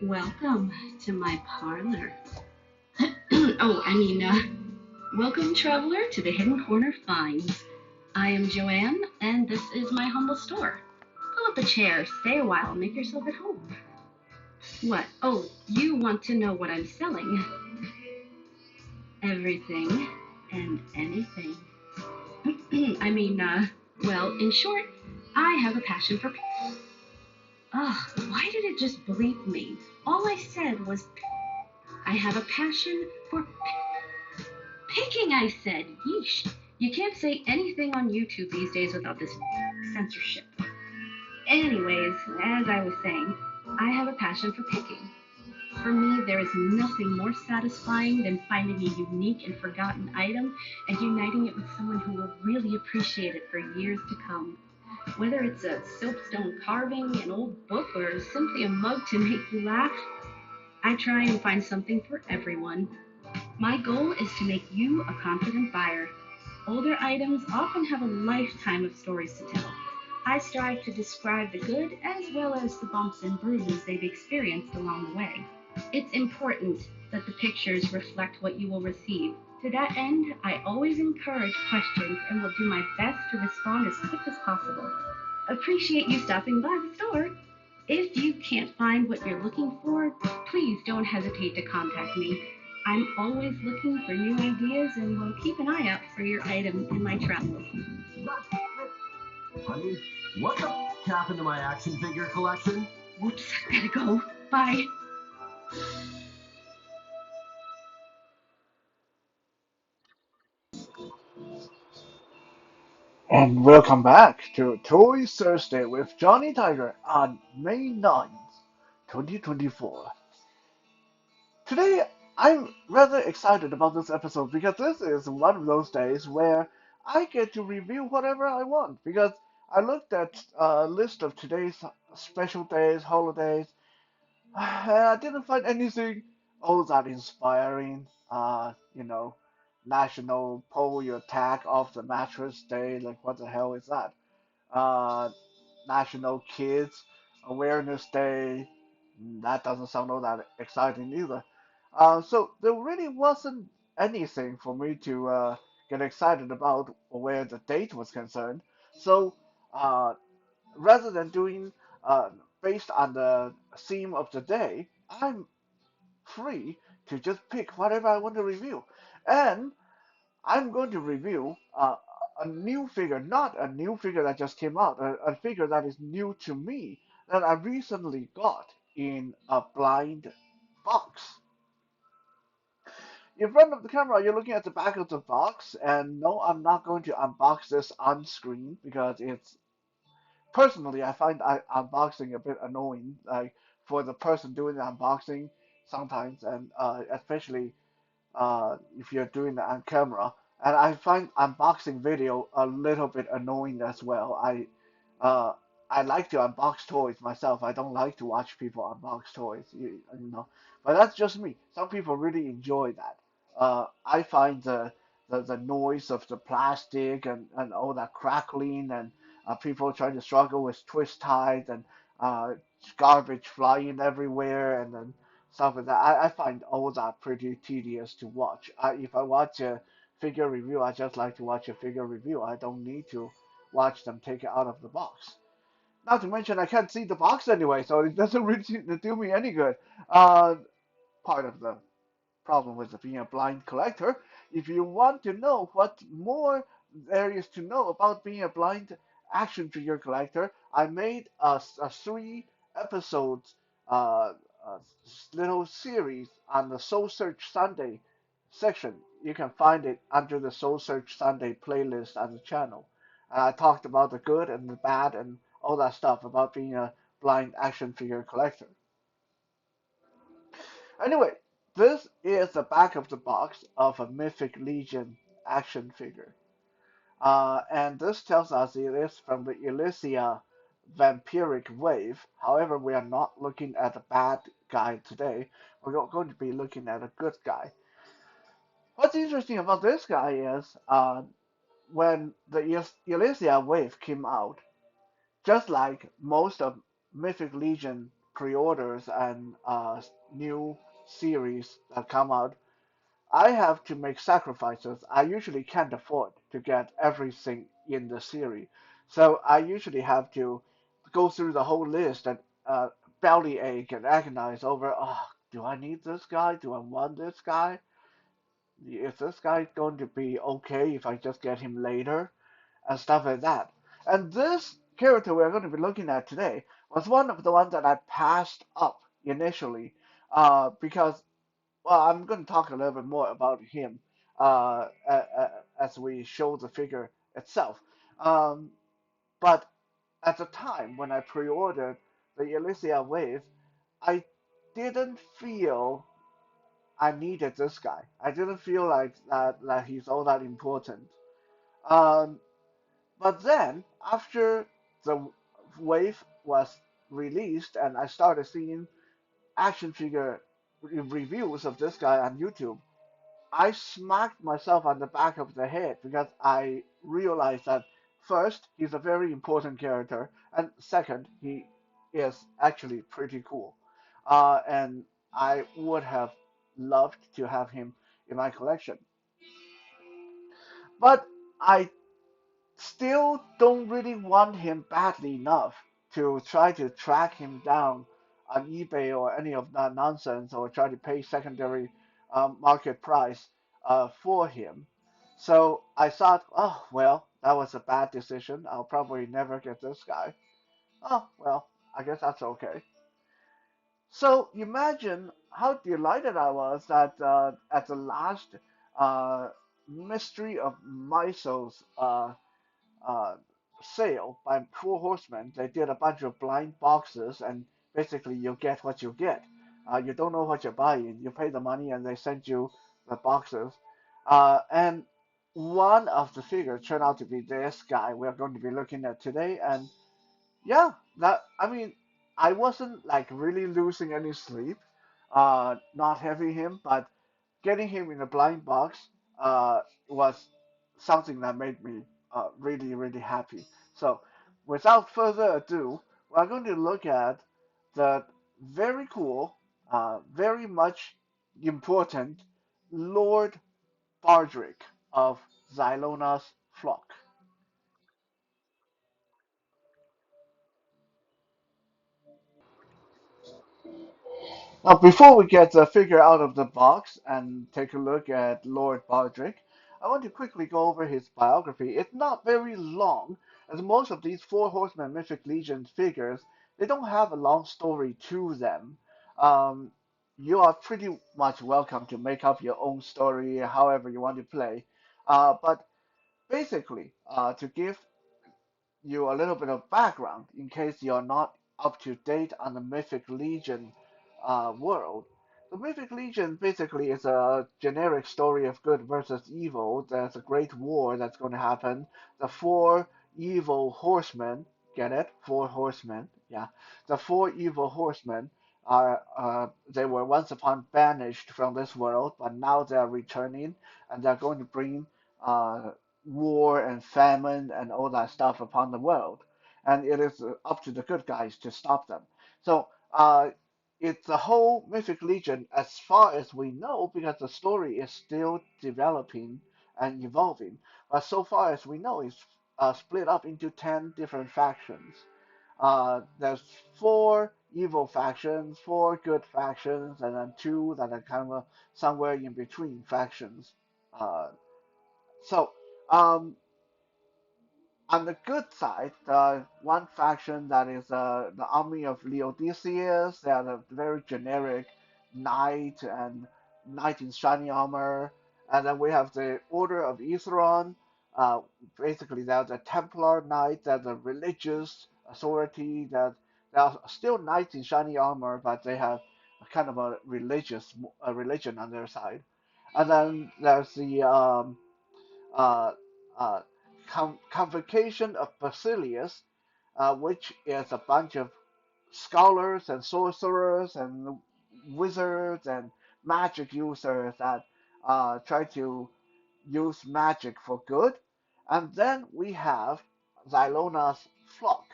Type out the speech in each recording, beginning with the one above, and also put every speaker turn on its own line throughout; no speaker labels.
Welcome to my parlor. Welcome, traveler, to the Hidden Corner Finds. I am Joanne, and this is my humble store. Pull up a chair, stay a while, make yourself at home. What? Oh, you want to know what I'm selling? Everything and anything. In short, I have a passion for. Why did it just bleep me? All I said was, I have a passion for picking, I said. Yeesh. You can't say anything on YouTube these days without this censorship. Anyways, as I was saying, I have a passion for picking. For me, there is nothing more satisfying than finding a unique and forgotten item and uniting it with someone who will really appreciate it for years to come. Whether it's a soapstone carving, an old book, or simply a mug to make you laugh, I try and find something for everyone. My goal is to make you a confident buyer. Older items often have a lifetime of stories to tell. I strive to describe the good as well as the bumps and bruises they've experienced along the way. It's important that the pictures reflect what you will receive. To that end, I always encourage questions and will do my best to respond as quick as possible. Appreciate you stopping by the store. If you can't find what you're looking for, please don't hesitate to contact me. I'm always looking for new ideas and will keep an eye out for your item in my travels.
Honey, what the happened to my action figure collection?
Whoops, gotta go. Bye.
And welcome back to Toy Thursday with Johnny Tiger on May 9th, 2024. Today, I'm rather excited about this episode because this is one of those days where I get to review whatever I want. Because I looked at a list of today's special days, holidays, and I didn't find anything all that inspiring. National Pull Your Tag Off the Mattress Day. Like, what the hell is that? uh, National Kids Awareness Day. That doesn't sound all that exciting either. So there really wasn't anything for me to get excited about where the date was concerned. So uh, rather than doing uh, based on the theme of the day, I'm free to just pick whatever I want to review. And I'm going to review a new figure, not a new figure that just came out, a figure that is new to me that I recently got in a blind box. In front of the camera, you're looking at the back of the box, and no, I'm not going to unbox this on screen because it's personally I find unboxing a bit annoying, like for the person doing the unboxing sometimes, and especially if you're doing it on camera. And I find unboxing video a little bit annoying as well. Uh, I like to unbox toys myself. I don't like to watch people unbox toys, But that's just me. Some people really enjoy that. I find the noise of the plastic and all that crackling and people trying to struggle with twist ties and uh, garbage flying everywhere and then stuff like that. I find all that pretty tedious to watch. If I watch a figure review, I just like to watch a figure review. I don't need to watch them take it out of the box. Not to mention, I can't see the box anyway, so it doesn't really do me any good. Uh, Part of the problem with being a blind collector. If you want to know what more there is to know about being a blind action figure collector, I made a 3 episodes uh, uh, little series on the Soul Search Sunday section. You can find it under the Soul Search Sunday playlist on the channel. I talked about the good and the bad and all that stuff about being a blind action figure collector. Anyway, this is the back of the box of a Mythic Legion action figure. And this tells us it is from the Elysia vampiric wave. However, we are not looking at a bad guy today. We're going to be looking at a good guy. What's interesting about this guy is when the Elysia wave came out, just like most of Mythic Legion pre-orders and new series that come out, I have to make sacrifices. I usually can't afford to get everything in the series, so I usually have to go through the whole list and uh, belly ache and agonize over, oh, do I need this guy? Do I want this guy? Is this guy going to be okay if I just get him later? And stuff like that. And this character we're going to be looking at today was one of the ones that I passed up initially, because, well, I'm going to talk a little bit more about him as we show the figure itself. Um, but at the time when I pre-ordered the Elysia Wave, I didn't feel I needed this guy. I didn't feel like that he's all that important. Um, but then, after the wave was released and I started seeing action figure reviews of this guy on YouTube, I smacked myself on the back of the head because I realized that first, he's a very important character, and second, he is actually pretty cool. And I would have loved to have him in my collection. But I still don't really want him badly enough to try to track him down on eBay or any of that nonsense or try to pay secondary market price for him. So I thought, oh, well, that was a bad decision. I'll probably never get this guy. Oh, well, I guess that's okay. So imagine how delighted I was that at the last uh, Mystery of Mysos uh, sale by Four Horsemen, they did a bunch of blind boxes, and basically you get what you get. You don't know what you're buying. You pay the money, and they send you the boxes. And one of the figures turned out to be this guy we're going to be looking at today. And yeah, that I mean, I wasn't like really losing any sleep, not having him, but getting him in a blind box was something that made me really, really happy. So, without further ado, we're going to look at the very cool, very much important Lord Bardric of Xylona's flock. Now, before we get the figure out of the box and take a look at Lord Bardric, I want to quickly go over his biography. It's not very long, as most of these Four Horsemen Mythic Legions figures, they don't have a long story to them. Um, you are pretty much welcome to make up your own story, however you want to play. But basically, to give you a little bit of background in case you're not up to date on the Mythic Legion world. The Mythic Legion basically is a generic story of good versus evil. There's a great war that's going to happen. The four evil horsemen, get it? Four horsemen, yeah. The four evil horsemen are they were once upon banished from this world, but now they are returning, and they're going to bring uh, war and famine and all that stuff upon the world. And it is up to the good guys to stop them. So it's the whole Mythic Legion as far as we know, because the story is still developing and evolving. But so far as we know, it's split up into 10 different factions. There's four evil factions, four good factions, and then two that are kind of somewhere in between factions. Uh, so, um, on the good side, the one faction that is the army of Leodicius, they are the very generic knight and knight in shiny armor. And then we have the Order of Iseron. Basically, they're the Templar knight, they're the religious authority. That they are still knights in shiny armor, but they have a kind of a religious religion on their side. And then there's the uh, uh, Convocation of Basilius, which is a bunch of scholars and sorcerers and wizards and magic users that try to use magic for good. And then we have Xylona's flock,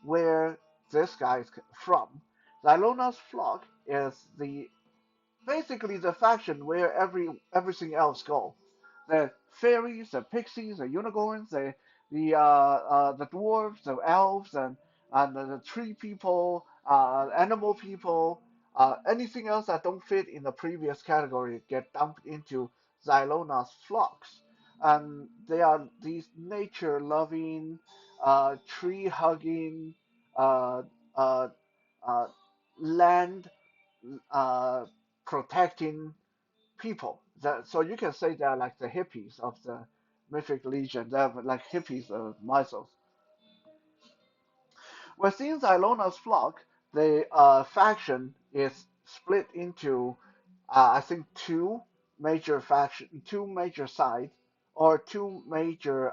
where this guy is from. Zylona's flock is the basically the faction where everything else go. The fairies, the pixies, the unicorns, the dwarves, the elves, and the tree people, animal people, anything else that don't fit in the previous category get dumped into Zylona's flocks, and they are these nature-loving, tree-hugging, uh, uh, uh, land uh, protecting people. So you can say they're like the hippies of the Mythic Legion. They're like hippies of mythos. Within Zylona's flock, the faction is split into, I think, two major sides, or two major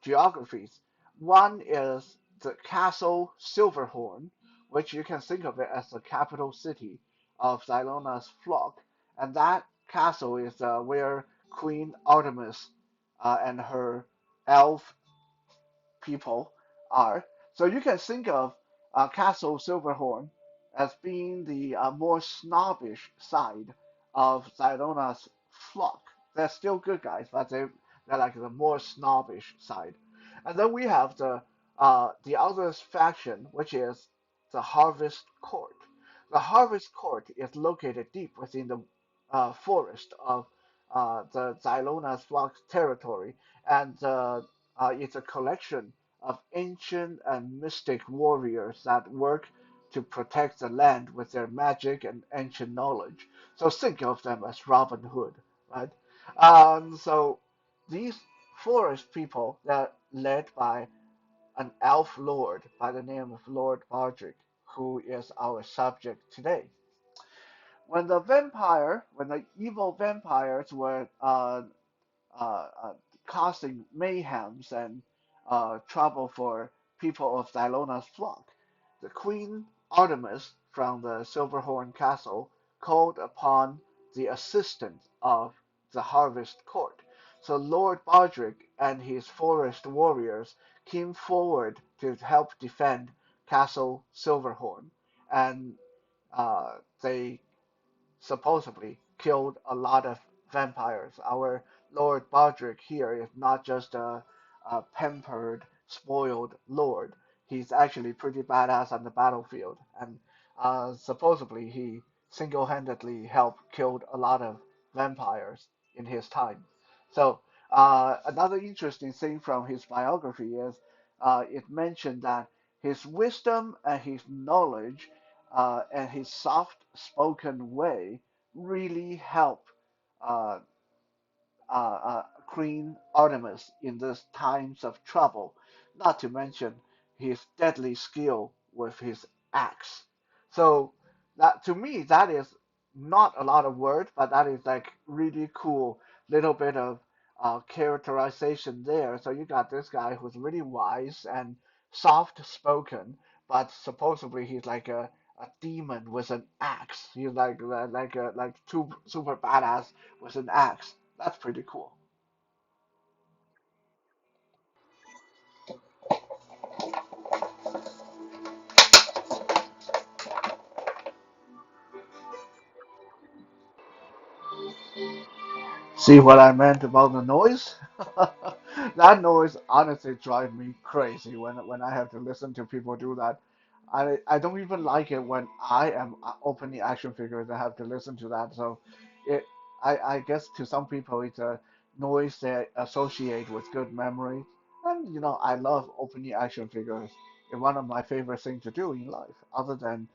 geographies. One is the Castle Silverhorn, which you can think of it as the capital city of Zylona's flock, and that castle is where Queen Artemis and her elf people are. So you can think of Castle Silverhorn as being the more snobbish side of Zidona's flock. They're still good guys, but they're like the more snobbish side. And then we have the other faction, which is the Harvest Court. The Harvest Court is located deep within the forest of the Zylona's flock territory, and it's a collection of ancient and mystic warriors that work to protect the land with their magic and ancient knowledge. So think of them as Robin Hood, right? So these forest people, they're led by an elf lord by the name of Lord Bardric, who is our subject today. When the evil vampires were uh, uh, causing mayhems and trouble for people of Zylona's flock. The Queen Artemis from the Silverhorn Castle called upon the assistance of the Harvest Court. So Lord Bardric and his forest warriors came forward to help defend Castle Silverhorn, and they supposedly killed a lot of vampires. Our Lord Bardric here is not just a pampered, spoiled lord. He's actually pretty badass on the battlefield, and supposedly he single-handedly helped killed a lot of vampires in his time. So another interesting thing from his biography is it mentioned that his wisdom and his knowledge and his soft spoken way really help uh, Queen Artemis in these times of trouble, not to mention his deadly skill with his axe. So that to me that is not a lot of words, but that is like really cool little bit of characterization there. So you got this guy who's really wise and soft spoken, but supposedly he's like a demon with an axe. He's like super badass with an axe. That's pretty cool. See what I meant about the noise? That noise honestly drives me crazy when I have to listen to people do that. I don't even like it when I am opening action figures and have to listen to that. So it I guess to some people it's a noise they associate with good memory. And I love opening action figures. It's one of my favorite things to do in life, other than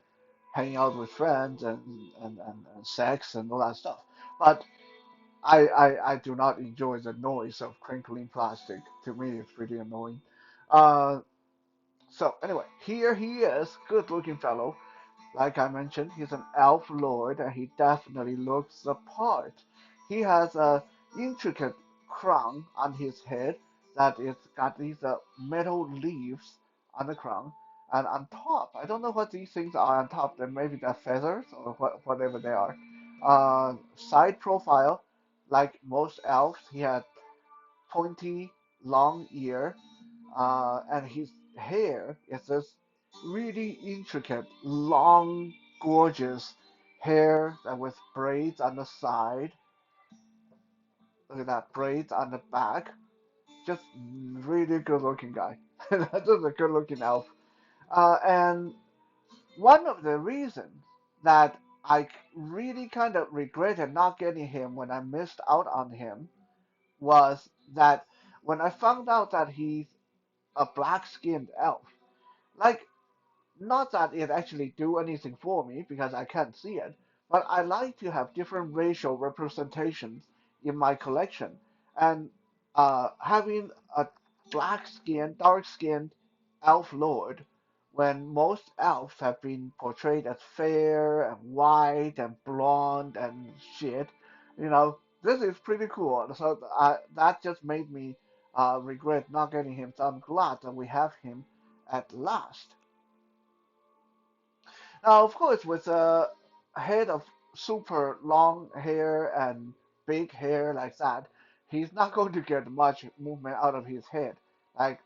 hanging out with friends and sex and all that stuff. But I do not enjoy the noise of crinkling plastic. To me, it's pretty annoying. Uh, so anyway, here he is, good-looking fellow. Like I mentioned, he's an elf lord, and he definitely looks the part. He has a intricate crown on his head that is got these metal leaves on the crown, and on top, I don't know what these things are on top. Then maybe they're feathers or whatever they are. Side profile, like most elves, he had pointy, long ear, and his hair is this. really intricate, long, gorgeous hair that with braids on the side. Look at that, braids on the back. Just really good looking guy. Just a good looking elf. And one of the reasons that I really kind of regretted not getting him when I missed out on him was that when I found out that he's a black skinned elf, like not that it actually do anything for me because I can't see it, but I like to have different racial representations in my collection. And having a black skinned, dark skinned elf lord, when most elves have been portrayed as fair and white and blonde and shit, this is pretty cool. So that just made me regret not getting him. So I'm glad that we have him at last. Now, of course, with a head of super long hair and big hair like that, he's not going to get much movement out of his head. Like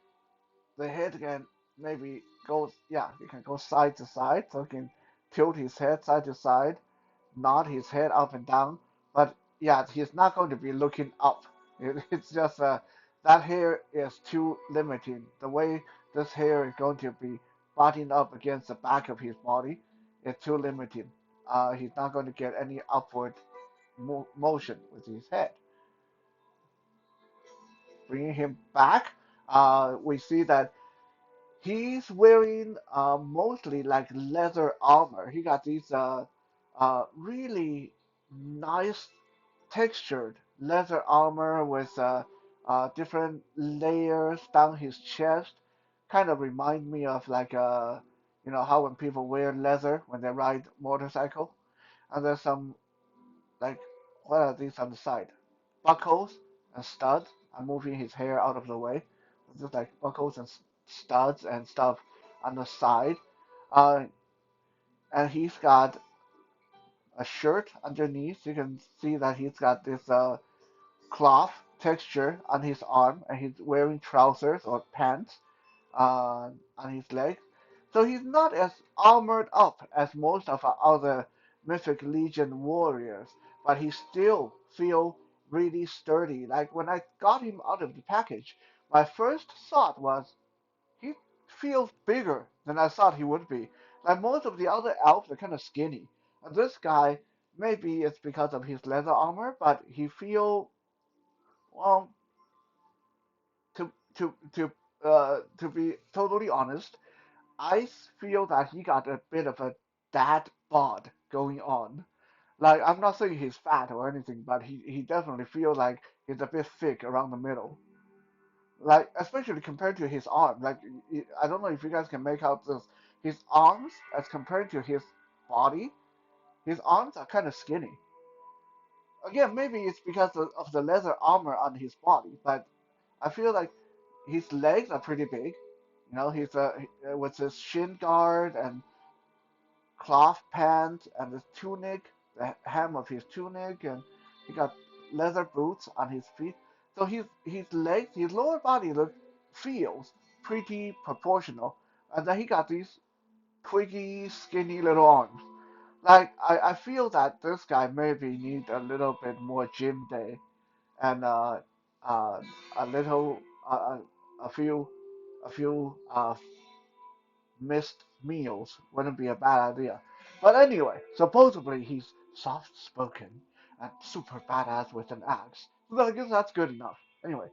the head can maybe go, yeah, he can go side to side, so he can tilt his head side to side, nod his head up and down. But yeah, he's not going to be looking up. It's just that hair is too limiting. The way this hair is going to be butting up against the back of his body is too limiting. He's not going to get any upward motion with his head. Bringing him back, we see that he's wearing mostly like leather armor. He got these really nice textured leather armor with different layers down his chest. Kind of remind me of like how when people wear leather when they ride motorcycle, and there's some like what are these on the side? Buckles and studs. I'm moving his hair out of the way. Just like buckles and studs and stuff on the side. Uh, and he's got a shirt underneath. You can see that he's got this cloth texture on his arm, and he's wearing trousers or pants on his legs. So he's not as armored up as most of our other Mythic Legion warriors, but he still feels really sturdy. Like when I got him out of the package, my first thought was he feels bigger than I thought he would be. Like most of the other elves are kind of skinny, and this guy maybe it's because of his leather armor, but he feel well to be totally honest, I feel that he got a bit of a dad bod going on. Like I'm not saying he's fat or anything, but he definitely feels like he's a bit thick around the middle. Like especially compared to his arm. Like I don't know if you guys can make out this. His arms as compared to his body, his arms are kind of skinny. Again, maybe it's because of the leather armor on his body, but I feel like his legs are pretty big. He's with his shin guard and cloth pants and his tunic, the hem of his tunic, and he got leather boots on his feet. So his legs, his lower body feels pretty proportional, and then he got these twiggy, skinny little arms. Like I feel that this guy maybe need a little bit more gym day and uh, a little a few missed meals wouldn't be a bad idea. But anyway, supposedly he's soft spoken and super badass with an axe. So I guess that's good enough. Anyway,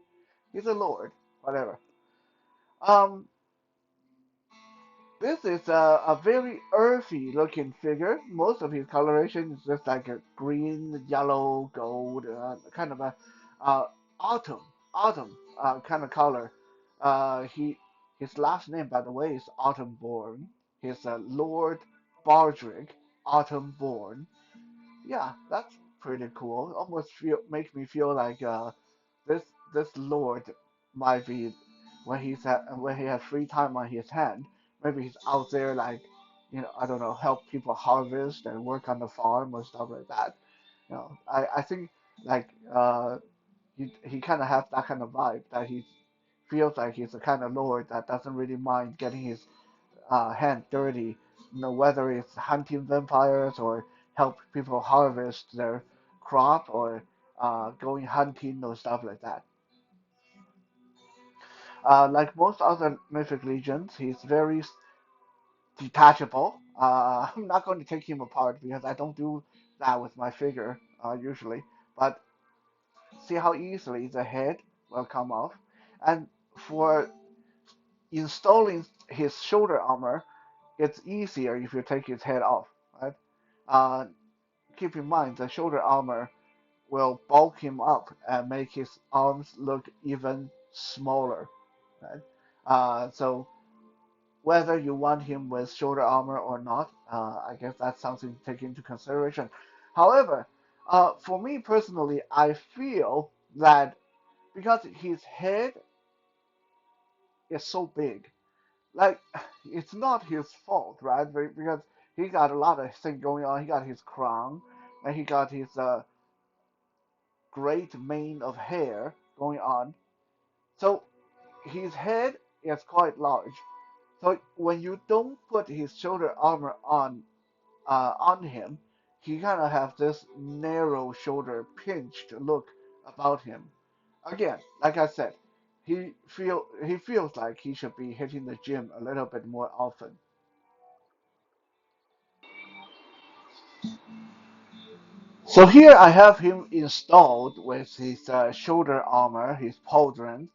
he's a lord, whatever. Um, this is a very earthy looking figure. Most of his coloration is just like a green, yellow, gold, kind of a uh, autumn, autumn kind of color. His last name, by the way, is Autumnborn. He's Lord Bardric, Autumnborn. Yeah, that's pretty cool. Almost makes me feel like this this Lord might be when he has free time on his hand. Maybe he's out there like I don't know, help people harvest and work on the farm or stuff like that. I think like he kind of has that kind of vibe that he feels like he's the kind of lord that doesn't really mind getting his hand dirty, whether it's hunting vampires or help people harvest their crop or going hunting or stuff like that. Like most other Mythic Legions, he's very detachable. I'm not going to take him apart because I don't do that with my figure usually. But see how easily the head will come off. And for installing his shoulder armor, it's easier if you take his head off, right? Uh, Keep in mind the shoulder armor will bulk him up and make his arms look even smaller, right? So whether you want him with shoulder armor or not, I guess that's something to take into consideration. However, for me personally, I feel that because his head is so big, like it's not his fault, right? Because he got a lot of things going on. He got his crown, and he got his great mane of hair going on. So his head is quite large. So when you don't put his shoulder armor on him, he kind of have this narrow shoulder, pinched look about him. Again, like I said, he feels like he should be hitting the gym a little bit more often. So here I have him installed with his shoulder armor, his pauldron.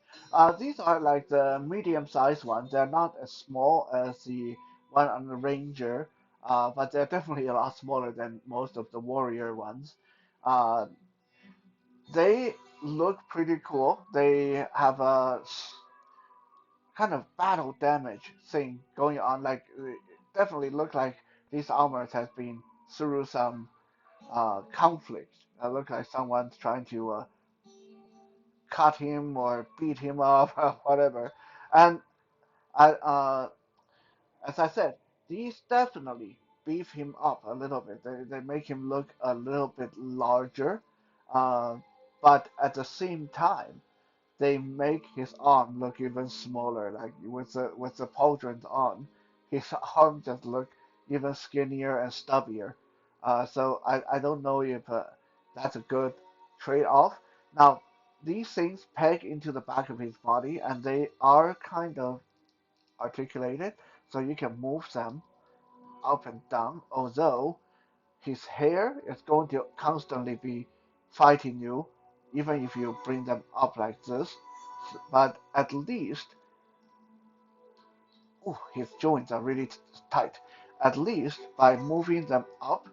These are like the medium-sized ones. They're not as small as the one on the ranger, but they're definitely a lot smaller than most of the warrior ones. Uh, they look pretty cool. They have a kind of battle damage thing going on. Like definitely look like these armors has been through some conflict. Look like someone's trying to cut him or beat him up or whatever. And I, as I said, these definitely beef him up a little bit. They make him look a little bit larger, uh, but at the same time, they make his arm look even smaller. Like with the pauldrons on, his arm just look even skinnier and stubbier. So I don't know if that's a good trade-off. Now these things peg into the back of his body, and they are kind of articulated, so you can move them up and down. Although his hair is going to constantly be fighting you, even if you bring them up like this. But at least, ooh, his joints are really tight. At least by moving them up,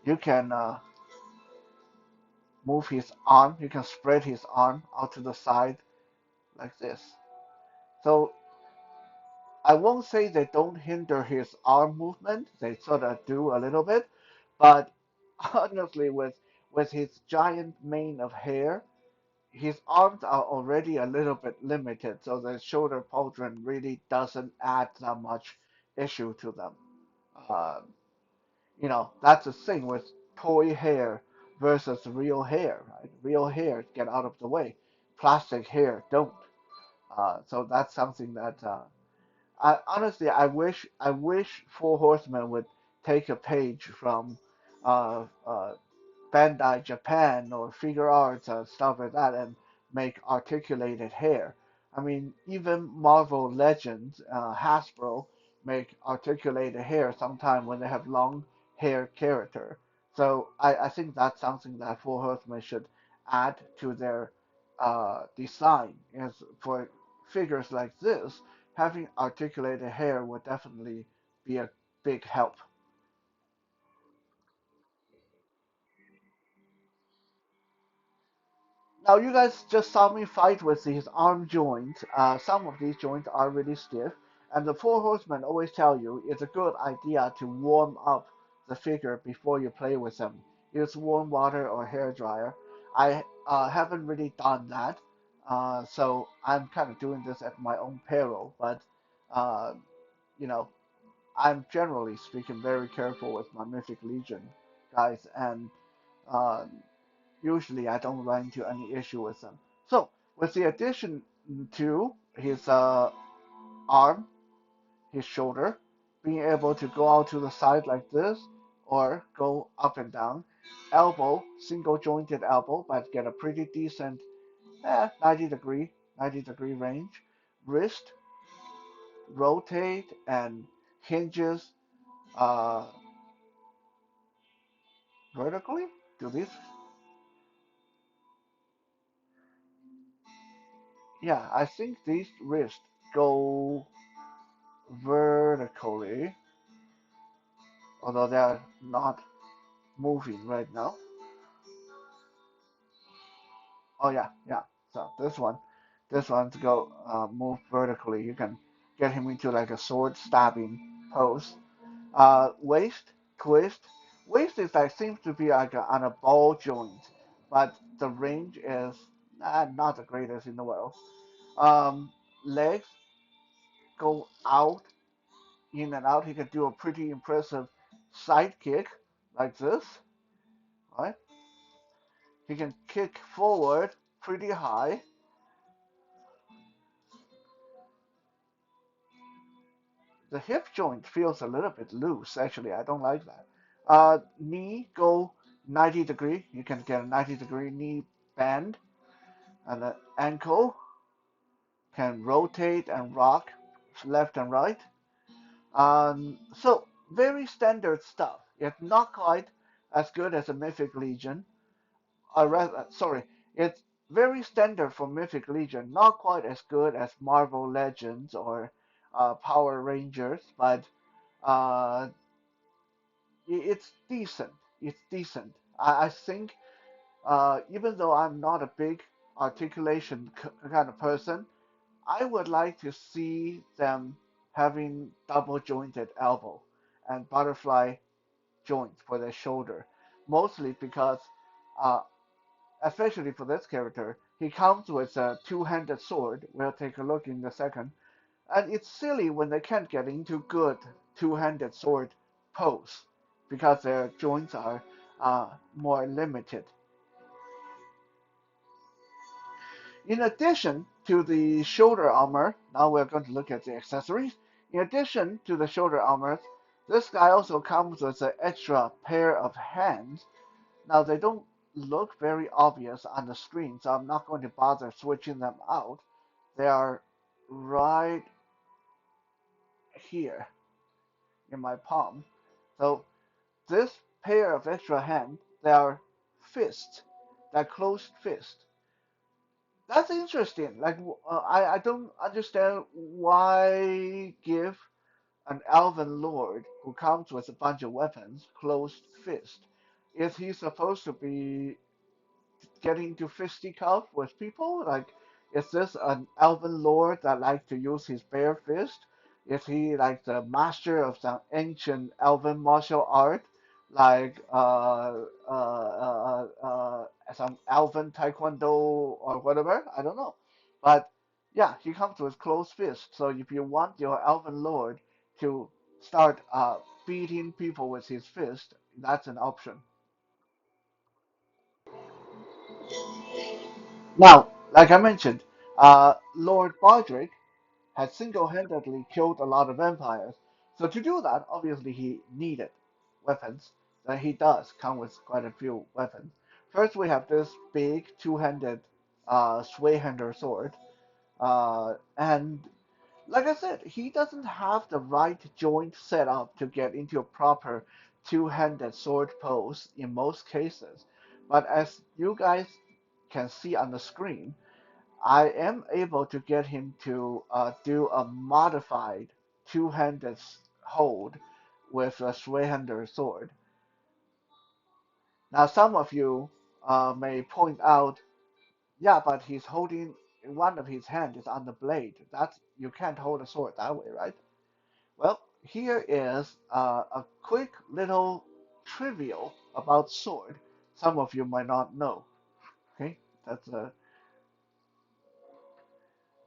you can move his arm. You can spread his arm out to the side like this. So I won't say they don't hinder his arm movement. They sort of do a little bit, but honestly, with his giant mane of hair, his arms are already a little bit limited, so the shoulder pauldron really doesn't add that much issue to them. Uh, that's the thing with toy hair versus real hair, right? Real hair get out of the way, plastic hair don't. So that's something that honestly I wish Four Horsemen would take a page from uh, uh, Bandai Japan or Figure Arts and stuff like that and make articulated hair. I mean, even Marvel Legends, Hasbro make articulated hair sometime when they have long hair character. So I think that's something that Four Horsemen should add to their design. Is for figures like this, having articulated hair would definitely be a big help. Now you guys just saw me fight with these arm joints. Some of these joints are really stiff, and the Four Horsemen always tell you it's a good idea to warm up the figure before you play with them. Use warm water or hair dryer. I haven't really done that, so I'm kind of doing this at my own peril. But uh, you know, I'm generally speaking very careful with my Mythic Legion guys, and uh, usually I don't run into any issue with them. So with the addition to his arm, his shoulder, being able to go out to the side like this or go up and down. Elbow, single jointed elbow, but get a pretty decent 90 degree range. Wrist, rotate and hinges uh, vertically. Do these? Yeah, I think these wrists go vertically, although they are not moving right now. Oh yeah, yeah. So this one's go move vertically. You can get him into like a sword stabbing pose. Waist twist. Waist is like seems to be like on a ball joint, but the range is not the greatest in the world. Um, Legs go out, in and out. He can do a pretty impressive side kick like this, right? He can kick forward pretty high. The hip joint feels a little bit loose, actually. I don't like that. Knee go 90 degree. You can get a 90-degree knee bend, and the ankle can rotate and rock left and right. So very standard stuff. It's not quite as good as a Mythic Legion. Sorry, it's very standard for Mythic Legion. Not quite as good as Marvel Legends or Power Rangers, but uh, it's decent. It's decent. I think even though I'm not a big articulation kind of person, I would like to see them having double jointed elbow and butterfly joints for their shoulder, mostly because, uh, especially for this character, he comes with a two-handed sword. We'll take a look in a second. And it's silly when they can't get into good two-handed sword pose because their joints are more limited. In addition to the shoulder armor, now we're going to look at the accessories. In addition to the shoulder armor, this guy also comes with an extra pair of hands. Now they don't look very obvious on the screen, so I'm not going to bother switching them out. They are right here in my palm. So this pair of extra hands, they are fists, they're closed fists. That's interesting. Like I don't understand why give an elven lord who comes with a bunch of weapons closed fist. Is he supposed to be getting to fisticuff with people? Like, is this an elven lord that likes to use his bare fist? Is he like the master of some ancient elven martial art, like some elven taekwondo or whatever? I don't know, but yeah, he comes with closed fist. So if you want your elven lord to start beating people with his fist, that's an option. Now, like I mentioned, Lord Bardric had single-handedly killed a lot of vampires. So to do that, obviously he needed weapons. And he does come with quite a few weapons. First, we have this big two-handed sway-hander sword. And like I said, he doesn't have the right joint set up to get into a proper two-handed sword pose in most cases. But as you guys can see on the screen, I am able to get him to do a modified two-handed hold with a three-handed sword. Now, some of you may point out, yeah, but he's holding one of his hands is on the blade. That's you can't hold a sword that way, right? Well, here is a quick little trivial about sword. Some of you might not know. Okay, that's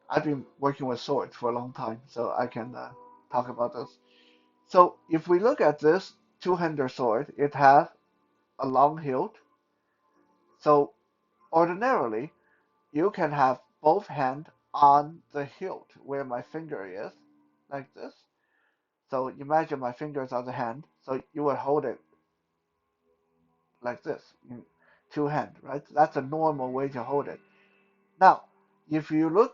I've been working with swords for a long time, so I can talk about this. So if we look at this two-handed sword, it has a long hilt. So ordinarily, you can have both hands on the hilt where my finger is, like this. So imagine my fingers on the hand. So you would hold it like this in two hands, right? That's a normal way to hold it. Now, if you look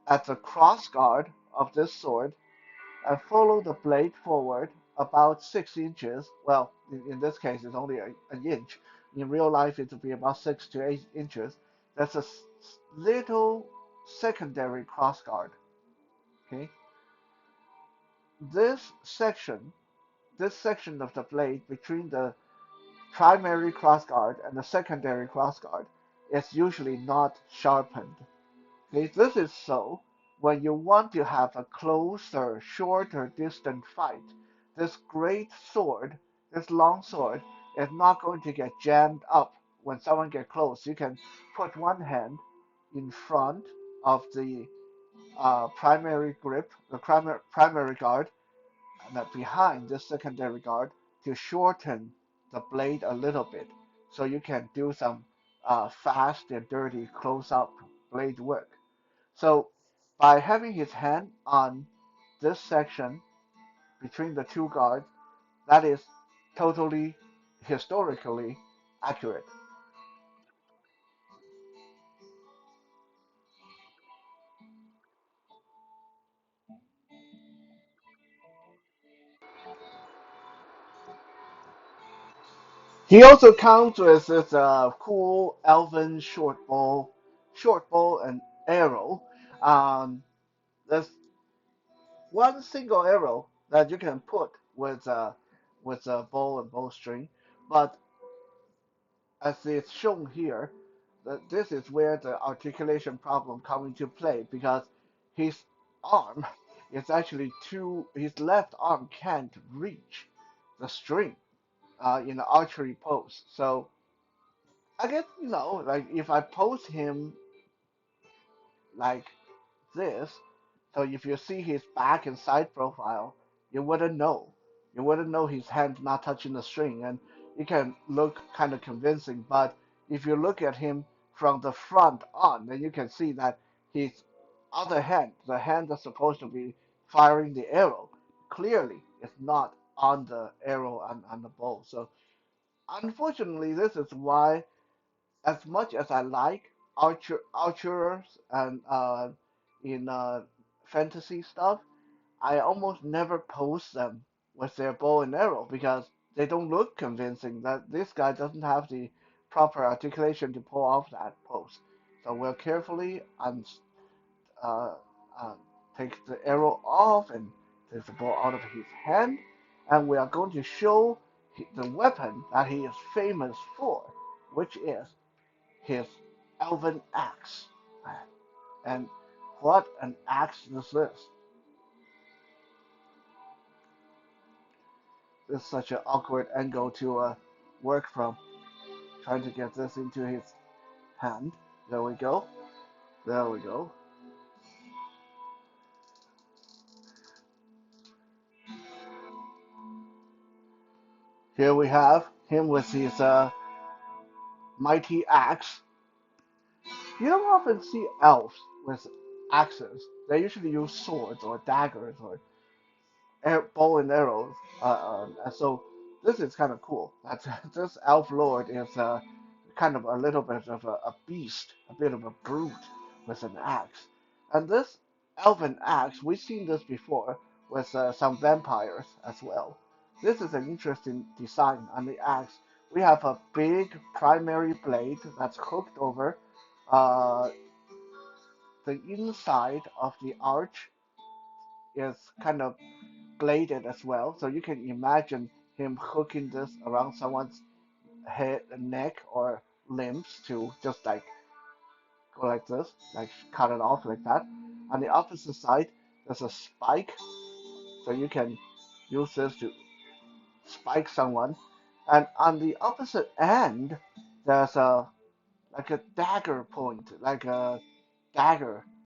at the cross guard of this sword and follow the blade forward about 6 inches, well, in this case it's only an inch. In real life, it would be about 6 to 8 inches. That's a little secondary cross guard. Okay, this section, this section of the blade between the primary crossguard and the secondary crossguard is usually not sharpened. Okay, this is so when you want to have a closer, shorter distant fight. This great sword, this long sword, is not going to get jammed up when someone gets close. You can put one hand in front of the primary grip, the primary guard, and behind this secondary guard to shorten the blade a little bit, so you can do some fast and dirty close-up blade work. So by having his hand on this section between the two guards, that is totally historically accurate. He also comes with this cool elven short bow and arrow. There's one single arrow that you can put with a bow and bowstring, but as it's shown here, this is where the articulation problem comes into play because his arm is actually too his left arm can't reach the string in the archery pose. So I guess like if I pose him like this, so if you see his back and side profile, you wouldn't know. You wouldn't know his hand not touching the string, and it can look kind of convincing. But if you look at him from the front on, then you can see that his other hand, the hand that's supposed to be firing the arrow, clearly is not on the arrow and on the bow. So unfortunately, this is why as much as I like archers and in fantasy stuff, I almost never post them with their bow and arrow because they don't look convincing. That this guy doesn't have the proper articulation to pull off that pose. So we'll carefully uh, uh, take the arrow off and take the bow out of his hand, and we are going to show the weapon that he is famous for, which is his elven axe. And what an axe this is. This is such an awkward angle to work from. Trying to get this into his hand. There we go. There we go. Here we have him with his mighty axe. You don't often see elves with axes. They usually use swords or daggers or bow and arrows. So this is kind of cool. That this elf lord is kind of a little bit of a beast, a bit of a brute with an axe. And this elven axe, we've seen this before with some vampires as well. This is an interesting design on the axe. We have a big primary blade that's hooked over. Uh, the inside of the arch is kind of bladed as well. So you can imagine him hooking this around someone's head, neck, or limbs to just like go like this, like cut it off like that. On the opposite side, there's a spike, so you can use this to spike someone. And on the opposite end, there's a like a dagger point, like a dagger